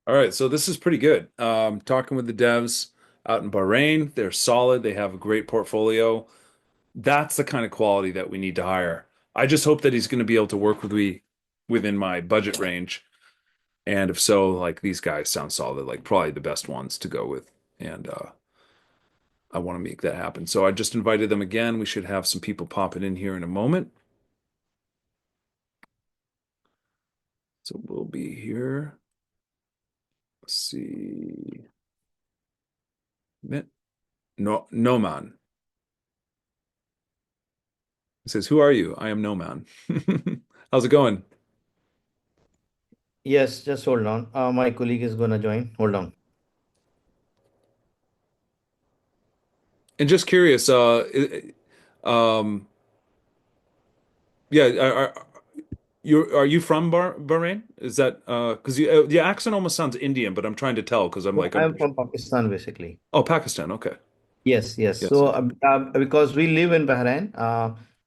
All right, so this is pretty good. Talking with the devs out in Bahrain, they're solid. They have a great portfolio. That's the kind of quality that we need to hire. I just hope that he's going to be able to work with me within my budget range. And if so, like these guys sound solid, like probably the best ones to go with. And I want to make that happen. So I just invited them again. We should have some people popping in here in a moment. So we'll be here. Let's see. No, Noman. He says, "Who are you? I am Noman." How's it going? Yes, just hold on. My colleague is gonna join. Hold on. And just curious, yeah, are you from Bahrain? Is that because the accent almost sounds Indian, but I'm trying to tell because I'm So like I'm I'm from Pakistan, basically. oh Pakistan. Okay, Yes, yes. yes. So because we live in Bahrain,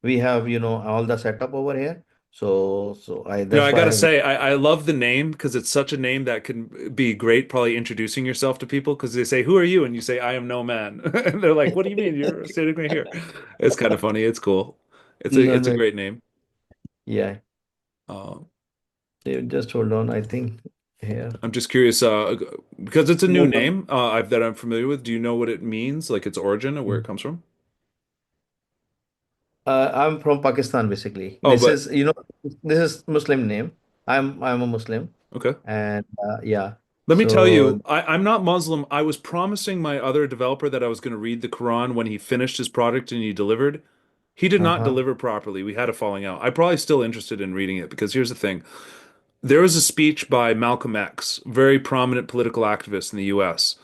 we have all the setup over here. So I You know, that's I gotta why. say, I love the name because it's such a name that can be great, probably introducing yourself to people because they say, "Who are you?" and you say, "I am no man," and they're like, "What do you mean? You're sitting right here." It's kind of funny. It's cool. No, It's a no. great name. Yeah. Uh, Just hold on. I think here. I'm just curious, because it's a new No, no. name that I'm familiar with. Do you know what it means, like its origin or where it comes from? I'm from Pakistan, basically. Oh, This but is, this is Muslim name. I'm a Muslim, okay. and yeah. Let me tell So you, I'm not Muslim. I was promising my other developer that I was going to read the Quran when he finished his product and he delivered. He did not uh-huh. deliver properly. We had a falling out. I'm probably still interested in reading it because here's the thing. There was a speech by Malcolm X, very prominent political activist in the US,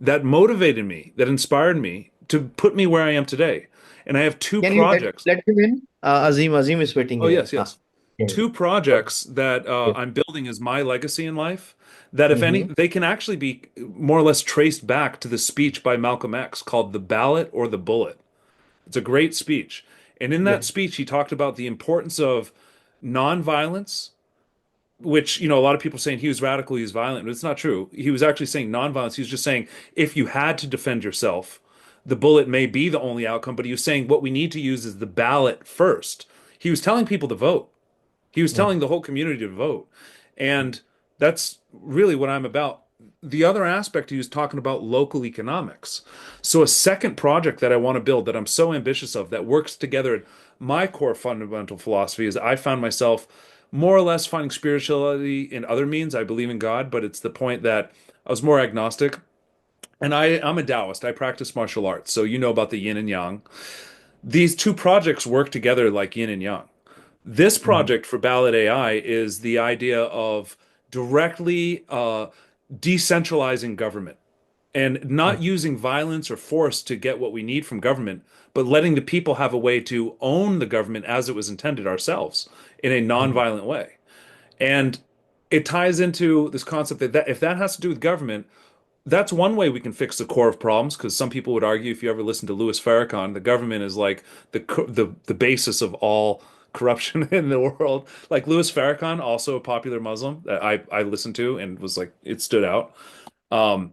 that motivated me, that inspired me to put me where I am today. And I have two Can you projects. let him in? Azim is waiting Oh, here. yes, yes. Yeah. Two Okay. projects that I'm building as my legacy in life, that if any, Mm-hmm. they can actually be more or less traced back to the speech by Malcolm X called The Ballot or the Bullet. It's a great speech. And in that Yeah. speech, he talked about the importance of nonviolence, which, a lot of people saying he was radical, he was violent, but it's not true. He was actually saying nonviolence. He was just saying if you had to defend yourself, the bullet may be the only outcome, but he was saying what we need to use is the ballot first. He was telling people to vote. He was Mm. telling the whole community to vote. And that's really what I'm about. The other aspect, he was talking about local economics. So, a second project that I want to build that I'm so ambitious of that works together. My core fundamental philosophy is I found myself more or less finding spirituality in other means. I believe in God, but it's the point that I was more agnostic. And I'm a Taoist. I practice martial arts. So, you know about the yin and yang. These two projects work together like yin and yang. This Mm. project for Ballot AI is the idea of directly decentralizing government and Mm. not using violence or force to get what we need from government, but letting the people have a way to own the government as it was intended ourselves in a Mm. nonviolent way. And it ties into this concept that if that has to do with government, that's one way we can fix the core of problems. Because some people would argue, if you ever listen to Louis Farrakhan, the government is like the basis of all corruption in the world. Like Louis Farrakhan, also a popular Muslim that I listened to and was like it stood out. Um,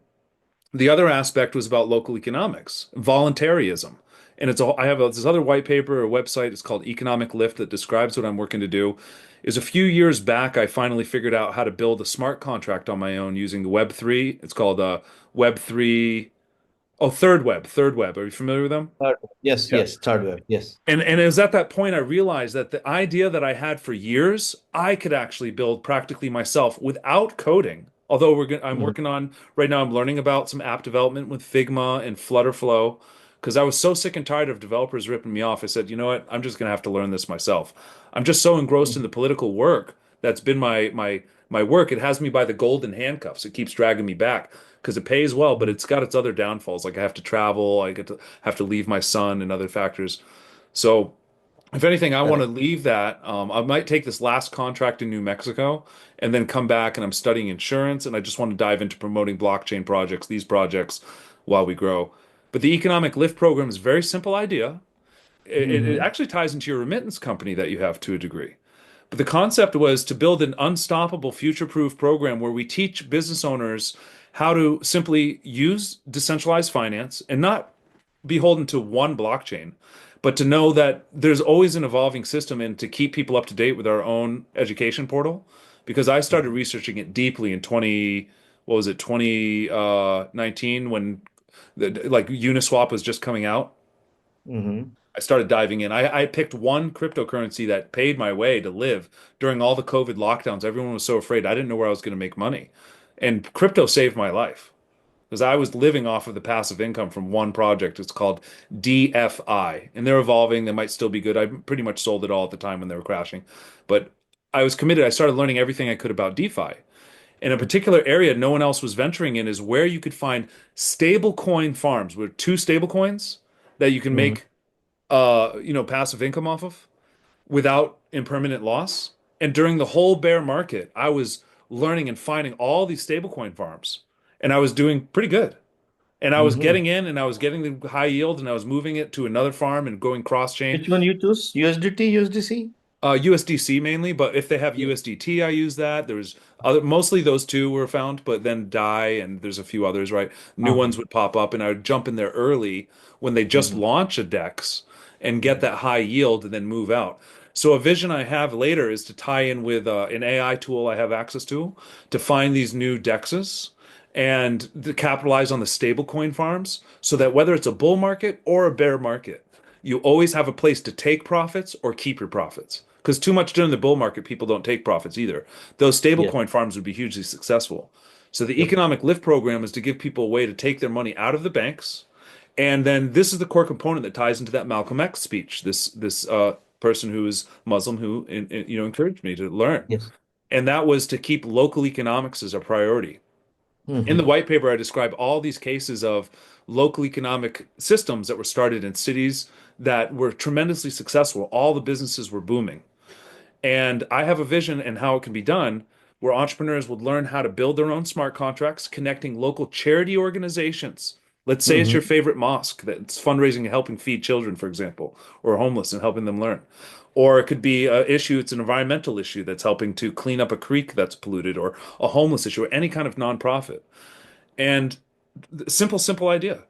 the other aspect was about local economics, voluntarism. And I have this other white paper or website. It's called Economic Lift that describes what I'm working to do. Is a few years back, I finally figured out how to build a smart contract on my own using the Web3. It's called Web3. Oh, Third Web. Are you familiar with them? Yes, Yeah. yes. Third wave. Yes. And it was at that point I realized that the idea that I had for years, I could actually build practically myself without coding. Although I'm Mm. working on right now, I'm learning about some app development with Figma and Flutterflow because I was so sick and tired of developers ripping me off. I said, you know what? I'm just gonna have to learn this myself. I'm just so engrossed in the political work that's been my work. It has me by the golden handcuffs. It keeps dragging me back because it pays well, but Mm. it's got its other downfalls. Like I have to travel, I get to have to leave my son and other factors. So, if anything, I want to Correct. leave that. I might take this last contract in New Mexico and then come back and I'm studying insurance and I just want to dive into promoting blockchain projects, these projects while we grow. But the economic lift program is a very simple idea. It Mm-hmm. actually ties into your remittance company that you have to a degree. But the concept was to build an unstoppable, future-proof program where we teach business owners how to simply use decentralized finance and not beholden to one blockchain, but to know that there's always an evolving system and to keep people up to date with our own education portal. Because I started Mhm. researching it deeply in what was it, 2019 when like Uniswap was just coming out. Mhm. I started diving in. I picked one cryptocurrency that paid my way to live during all the COVID lockdowns. Everyone was so afraid. I didn't know where I was going to make money. And crypto saved my life because I was living off of the passive income from one project. It's called DFI, and they're evolving. They might still be good. I pretty much sold it all at the time when they were crashing, but I was committed. I started learning everything I could about DeFi. In a particular area no one else was venturing in is where you could find stable coin farms with two stable coins that you can Mhm. make passive income off of without impermanent loss. And during the whole bear market, I was learning and finding all these stablecoin farms, and I was doing pretty good. And I was Mhm. getting in, and I was getting the high yield, and I was moving it to another farm and going cross chain. Which one you choose? USDT, USDC? USDC mainly, but if they have Yeah. USDT, I use that. There's other, mostly those two were found, but then DAI and there's a few others, right? New Uh-huh. ones would pop up, and I would jump in there early when they just Mhm. launch a DEX and get Mhm. that high yield and then move out. So a vision I have later is to tie in with an AI tool I have access to find these new DEXs and to capitalize on the stablecoin farms so that whether it's a bull market or a bear market, you always have a place to take profits or keep your profits. Because too much during the bull market, people don't take profits either. Those Yes. stablecoin farms would be hugely successful. So the Yep. economic lift program is to give people a way to take their money out of the banks. And then this is the core component that ties into that Malcolm X speech. This person who is Muslim who encouraged me to learn, Yes. and that was to keep local economics as a priority. In the Mhm. white paper, I describe all these cases of local economic systems that were started in cities that were tremendously successful. All the businesses were booming. And I have a vision and how it can be done where entrepreneurs would learn how to build their own smart contracts, connecting local charity organizations. Let's say it's your Mhm. favorite mosque that's fundraising and helping feed children, for example, or homeless and helping them learn. Or it could be an issue, it's an environmental issue that's helping to clean up a creek that's polluted, or a homeless issue, or any kind of nonprofit. And simple idea.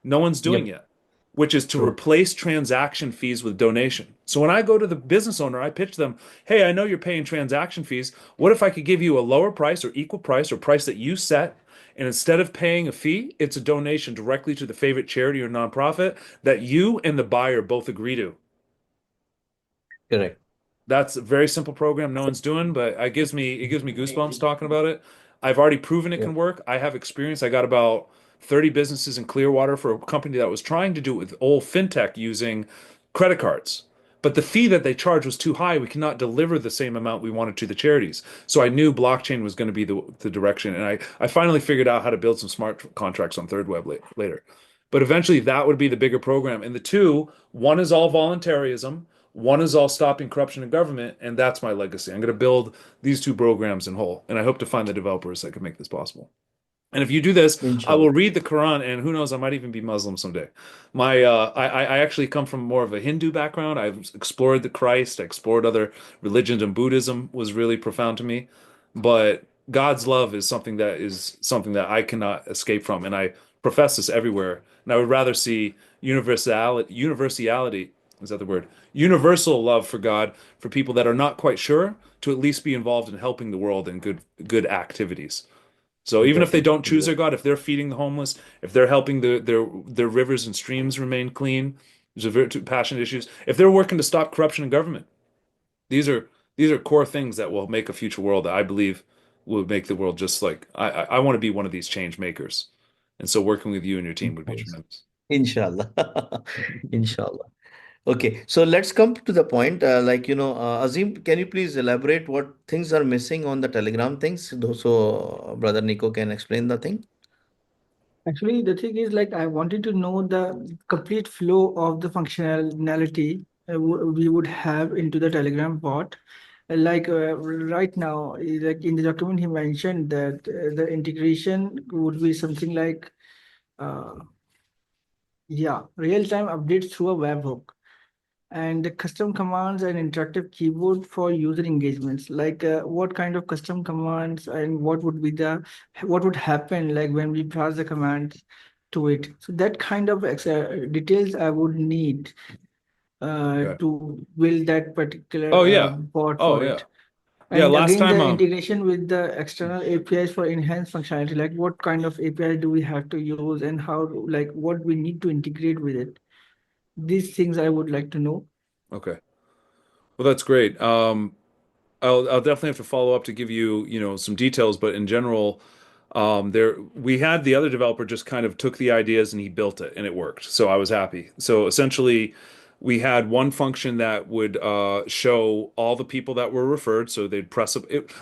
No one's doing Yep. yet, which is to True. replace transaction fees with donation. So when I go to the business owner, I pitch them, hey, I know you're paying transaction fees. What if I could give you a lower price or equal price or price that you set? And instead of paying a fee, it's a donation directly to the favorite charity or nonprofit that you and the buyer both agree to. Correct. That's a very simple program no one's doing, but it gives me goosebumps talking about it. I've already proven it Yeah. can work. I have experience. I got about 30 businesses in Clearwater for a company that was trying to do it with old fintech using credit cards. But the fee that they charged was too high. We cannot deliver the same amount we wanted to the charities. So I knew blockchain was going to be the direction. And I finally figured out how to build some smart contracts on Third Web later. But eventually that would be the bigger program. And the two, one is all voluntarism, one is all stopping corruption in government, and that's my legacy. I'm going to build these two programs in whole, and I hope to find the developers that can make this possible. And if you do this, I will Inshallah. read the Quran, and who knows, I might even be Muslim someday. I actually come from more of a Hindu background. I've explored the Christ, I explored other religions, and Buddhism was really profound to me. But God's love is something that I cannot escape from, and I profess this everywhere. And I would rather see universality, is that the word? Universal love for God for people that are not quite sure to at least be involved in helping the world in good activities. So even if they Exactly. don't choose their Exactly. God, if they're feeding the homeless, if they're helping their rivers and streams remain clean, there's a very two passionate issues. If they're working to stop corruption in government, these are these are core things that will make a future world that I believe will make the world just like I want to be one of these change makers. And so working with you and your team would be tremendous. Inshallah. Inshallah. Okay, so let's come to the point. Azim, can you please elaborate what things are missing on the Telegram things? So, Brother Nico can explain the thing. Actually, the thing is, like, I wanted to know the complete flow of the functionality we would have into the Telegram bot. Right now, like in the document, he mentioned that the integration would be something like, uh, yeah, real-time updates through a webhook. and the custom commands and interactive keyboard for user engagements. Like what kind of custom commands and what would happen like when we pass the commands to it. So that kind of details I would need Okay. to build that particular Oh yeah. bot Oh for yeah. it. Yeah, And last again, time the integration with the external APIs for enhanced functionality, like what kind of API do we have to use and how, like what we need to integrate with it. These things I would like to know. okay. Well, that's great. I'll definitely have to follow up to give you, some details, but in general, there we had the other developer just kind of took the ideas and he built it and it worked. So I was happy. So essentially, we had one function that would show all the people that were referred. So they'd press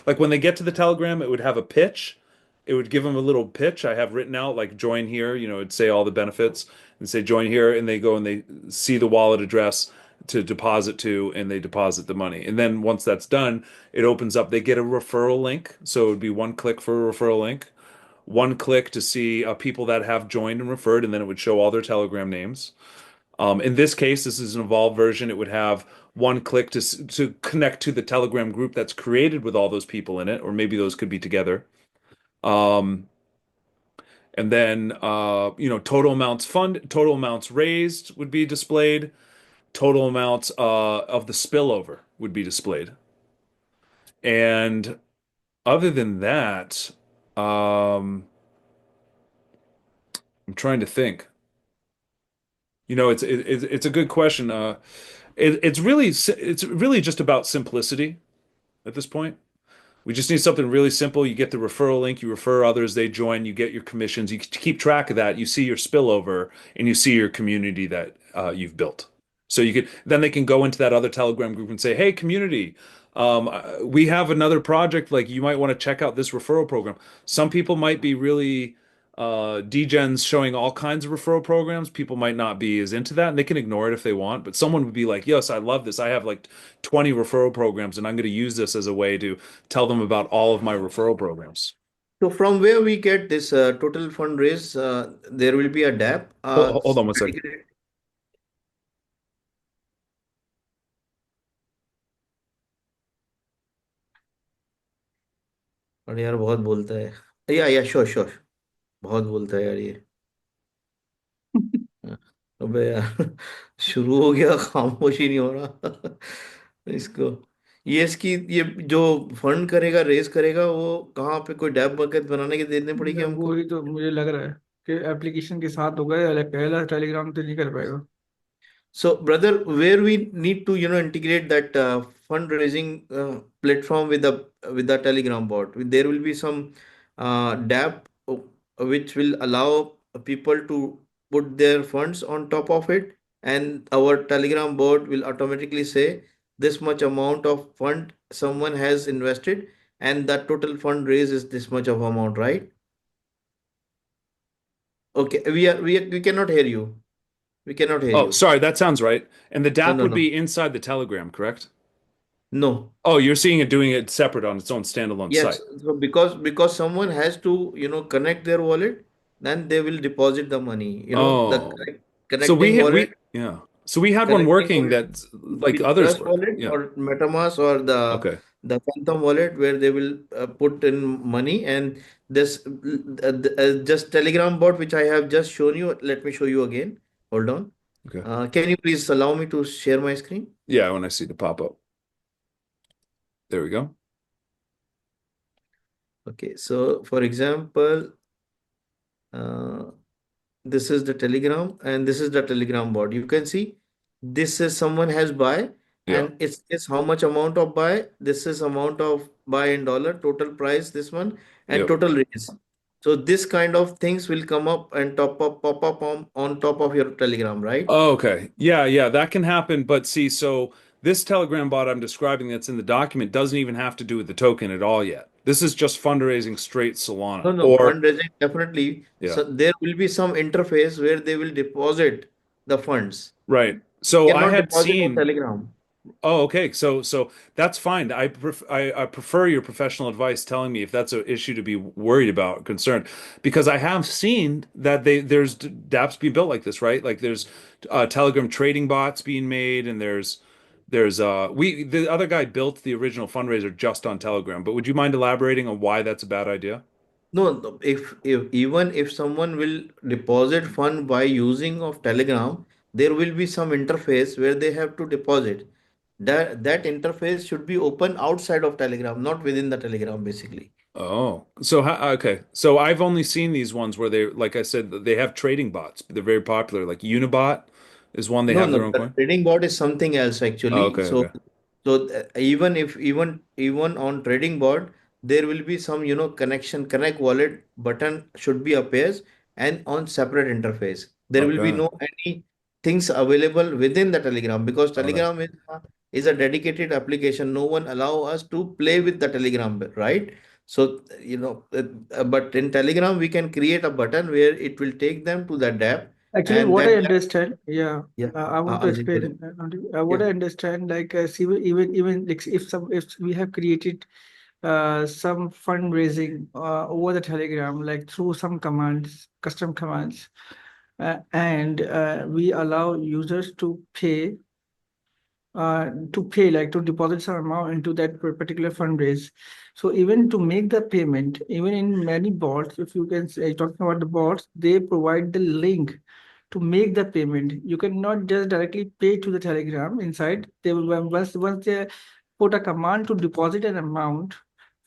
like when they get to the Telegram, it would have a pitch. It would give them a little pitch I have written out, like join here, it'd say all the benefits and say join here, and they go and they see the wallet address to deposit to, and they deposit the money. And then once that's done, it opens up, they get a referral link. So it would be one click for a referral link, one click to see people that have joined and referred, and then it would show all their Telegram names. In this case, this is an evolved version. It would have one click to connect to the Telegram group that's created with all those people in it, or maybe those could be together. Um, and then total amounts raised would be displayed. Total amounts of the spillover would be displayed. And other than that, I'm trying to think. It's a good question. It's really just about simplicity at this point. We just need something really simple. You get the referral link, you refer others, they join, you get your commissions, you keep track of that, you see your spillover, and you see your community that you've built. So then they can go into that other Telegram group and say, "Hey, community, we have another project. Like you might want to check out this referral program." Some people might be really degens showing all kinds of referral programs. People might not be as into that, and they can ignore it if they want. But someone would be like, "Yes, I love this. I have like 20 referral programs, and I'm going to use this as a way to tell them about all of my referral programs." So from where we get this total fundraise, there will be a DAP. Hold on one second. Dedicated. अरे यार बहुत बोलता है या sure sure बहुत बोलता है यार ये हाँ, अबे यार शुरू हो गया खामोश ही नहीं हो रहा इसको ये इसकी ये जो फंड करेगा रेस करेगा वो कहाँ पे कोई डैप बकेट बनाने के देने पड़ेगी वो हमको ही तो मुझे लग रहा है कि एप्लीकेशन के साथ होगा, या पहला टेलीग्राम तो नहीं कर पाएगा। So, brother, where we need to, integrate that fundraising platform with the Telegram bot, there will be some DApp which will allow people to put their funds on top of it, and our Telegram bot will automatically say this much amount of fund someone has invested, and that total fund raise is this much of amount, right? Okay, we cannot hear you. We cannot hear Oh, you. sorry, that sounds right. And the No, DApp no, would no, be inside the Telegram, correct? no. Oh, you're seeing it doing it separate on its own standalone Yes, site. so because someone has to, connect their wallet, then they will deposit the money. The Oh, so connecting wallet, yeah. So we had one connecting working wallet that would like be others Trust work. wallet Yeah. or MetaMask or Okay. the Phantom wallet where they will put in money, and this just Telegram bot which I have just shown you. Let me show you again. Hold on. Okay. Can you please allow me to share my screen? Yeah, when I see the pop up. There we go. Okay, so for example. Uh, this is the telegram and this is the telegram bot. You can see this is someone has buy, Yeah. and it's how much amount of buy. This is amount of buy in dollar, total price this one, and Yep. total raise. So this kind of things will come up and pop up on top of your telegram, right? Oh, okay. Yeah, yeah, that can happen. But see, so this Telegram bot I'm describing that's in the document doesn't even have to do with the token at all yet. This is just fundraising straight No, Solana. no, Or, fundraising definitely. yeah, So there will be some interface where they will deposit the funds. right. So I Cannot had deposit on seen telegram. Oh, okay. So that's fine. I prefer your professional advice telling me if that's an issue to be worried about, concerned, because I have seen that there's dApps being built like this, right? Like there's Telegram trading bots being made, and there's we the other guy built the original fundraiser just on Telegram. But would you mind elaborating on why that's a bad idea? No, no, if even if someone will deposit fund by using of Telegram, there will be some interface where they have to deposit. That interface should be open outside of Telegram, not within the Telegram, basically. Oh, so okay. So I've only seen these ones where they, like I said, they have trading bots. They're very popular. Like Unibot is one they No, have no, their own the coin. trading bot is something else Oh, actually. okay, okay, Even if even on trading bot, there will be some connect wallet button should be appears and on separate interface. There will be okay, no any things available within the Telegram because okay, Telegram is a dedicated application. No one allow us to play with the Telegram, right? So but in Telegram we can create a button where it will take them to the app Actually, and what I that understand, yeah, yeah, I want to Azim, correct. explain. What Yeah. I understand, like, see, even like, if we have created some fundraising over the Telegram, like through some commands, custom commands, and we allow users like to deposit some amount into that particular fundraise. So even to make the payment, even in many bots, if you can say, talking about the bots, they provide the link to make the payment. You cannot just directly pay to the Telegram inside. They will once they put a command to deposit an amount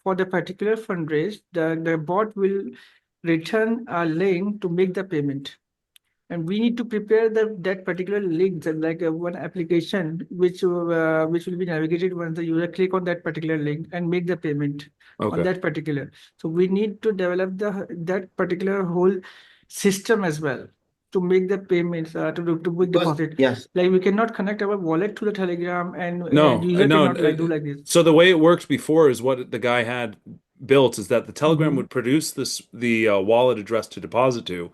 for the particular fundraise, the bot will return a link to make the payment. And we need to prepare that particular link, like one application which will be navigated once the user click on that particular link and make the payment on okay. that particular. So we need to develop that particular whole system as well to make the payments, to make Because deposit. yes, Like we cannot connect our wallet to the Telegram, and No, user no. cannot like do like this. So the way it works before is what the guy had built is that the Telegram Hmm. would produce the wallet address to deposit to,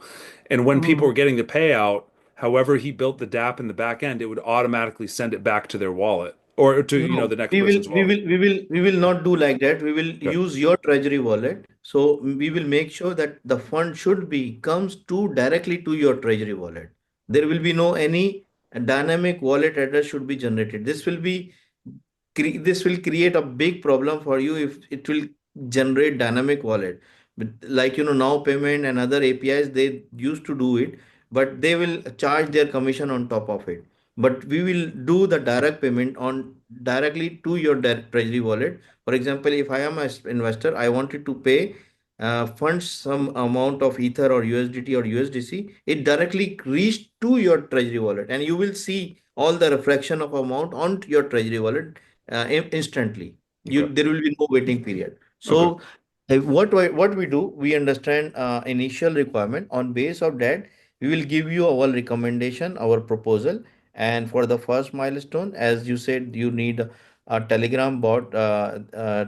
and when people Hmm. were getting the payout, however he built the dApp in the back end, it would automatically send it back to their wallet or to, no, the next person's wallet. we will not do like that. We will Okay. use your treasury wallet. So we will make sure that the fund should be comes to directly to your treasury wallet. There will be no any dynamic wallet address should be generated. This will create a big problem for you if it will generate dynamic wallet. But like now payment and other APIs they used to do it, but they will charge their commission on top of it. But we will do the direct payment on directly to your treasury wallet. For example, if I am an investor, I wanted to pay funds some amount of Ether or USDT or USDC, it directly reach to your treasury wallet, and you will see all the reflection of amount on your treasury wallet instantly. Okay. There will be no waiting period. Okay. So what we do, we understand initial requirement. On base of that, we will give you our recommendation, our proposal. And for the first milestone, as you said, you need a Telegram bot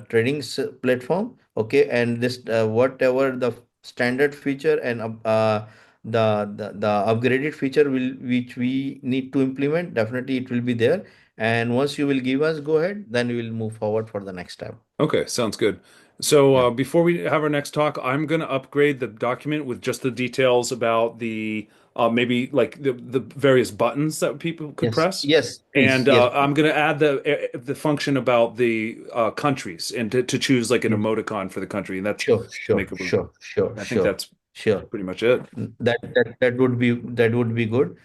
trading platform. Okay, and this whatever the standard feature and the upgraded feature will which we need to implement, definitely it will be there. And once you will give us go ahead, then we will move forward for the next step. Okay, sounds good. So Yeah. before we have our next talk, I'm going to upgrade the document with just the details about the maybe like the various buttons that people could Yes. press, Yes. Please. and Yes. I'm going to add the function about the countries and to choose like an Yes. emoticon for the country, and that's Sure. to Sure. make it. Sure. Sure. I think Sure. that's Sure. pretty much it. That would be good.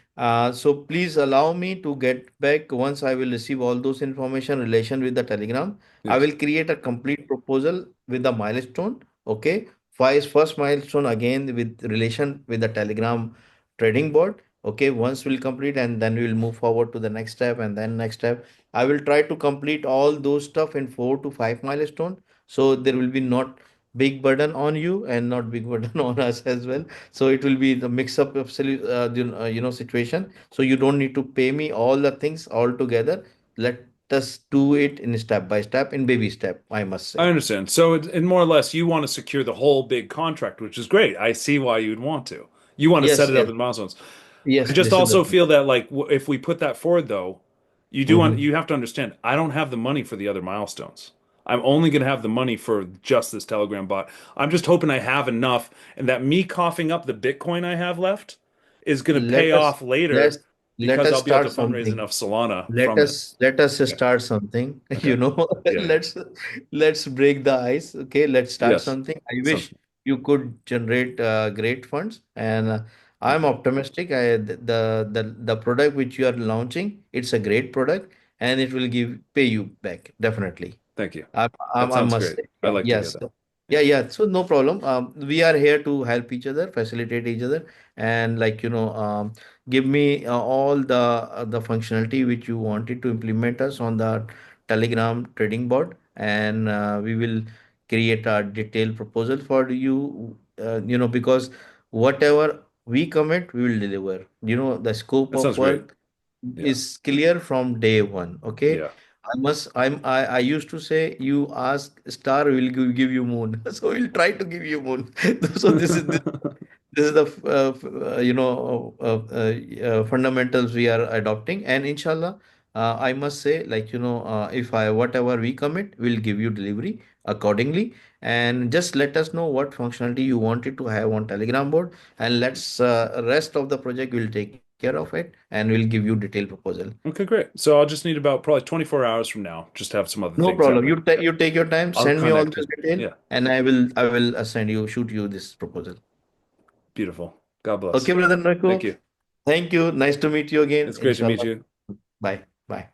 So please allow me to get back once I will receive all those information relation with the Telegram. I Yes. will create a complete proposal with the milestone. Okay. First milestone again with relation with the Telegram trading board. Okay. Once we'll complete and then we will move forward to the next step and then next step. I will try to complete all those stuff in 4 to 5 milestone. So there will be not big burden on you and not big burden on us as well. So it will be the mix up of situation. So you don't need to pay me all the things all together. Let us do it in step by step, in baby step, I must I say. understand. So, and more or less, you want to secure the whole big contract, which is great. I see why you'd want to. You want to set Yes, it up yes, in milestones. I yes, just this is the also thing. feel that like if we put that forward though, Mm-hmm. you have to understand, I don't have the money for the other milestones. I'm only going to have the money for just this Telegram bot. I'm just hoping I have enough and that me coughing up the Bitcoin I have left is going to Let pay us off let's later let because us I'll be able start to fundraise something. enough Solana Let from it. us Yeah. start something. Okay. Yeah. Yeah. Let's break the ice. Okay, let's start Yes. something. I Sounds wish you could generate great funds, and thank I'm you. optimistic. The product which you are launching, it's a great product, and it will give pay you back definitely. Thank you. That I sounds must great. say, I yeah, like to hear yes. that. Yeah, Yeah. yeah. So no problem. We are here to help each other, facilitate each other, and give me all the functionality which you wanted to implement us on the Telegram trading board, and we will create a detailed proposal for you. Because whatever we commit, we will deliver. The scope That of sounds great. work Yeah. is clear from day one. Okay. Yeah. I used to say, you ask star, will give you moon. So we'll try to give you moon. So this is the fundamentals we are adopting, and inshallah, I must say, if I whatever we commit, we'll give you delivery accordingly, and just let us know what functionality you wanted to have on Telegram board, and let's rest of the project will take care of it, and we'll give you detailed proposal. Okay, great. So I'll just need about probably 24 hours from now just to have some other No things problem. happen. You take your time, I'll send me all connect the with, detail, yeah, and I will shoot you this proposal. beautiful. God Okay, bless. brother Thank Narko. you. Thank you. Nice to meet you again. It's great to meet Inshallah. you. Bye. Bye.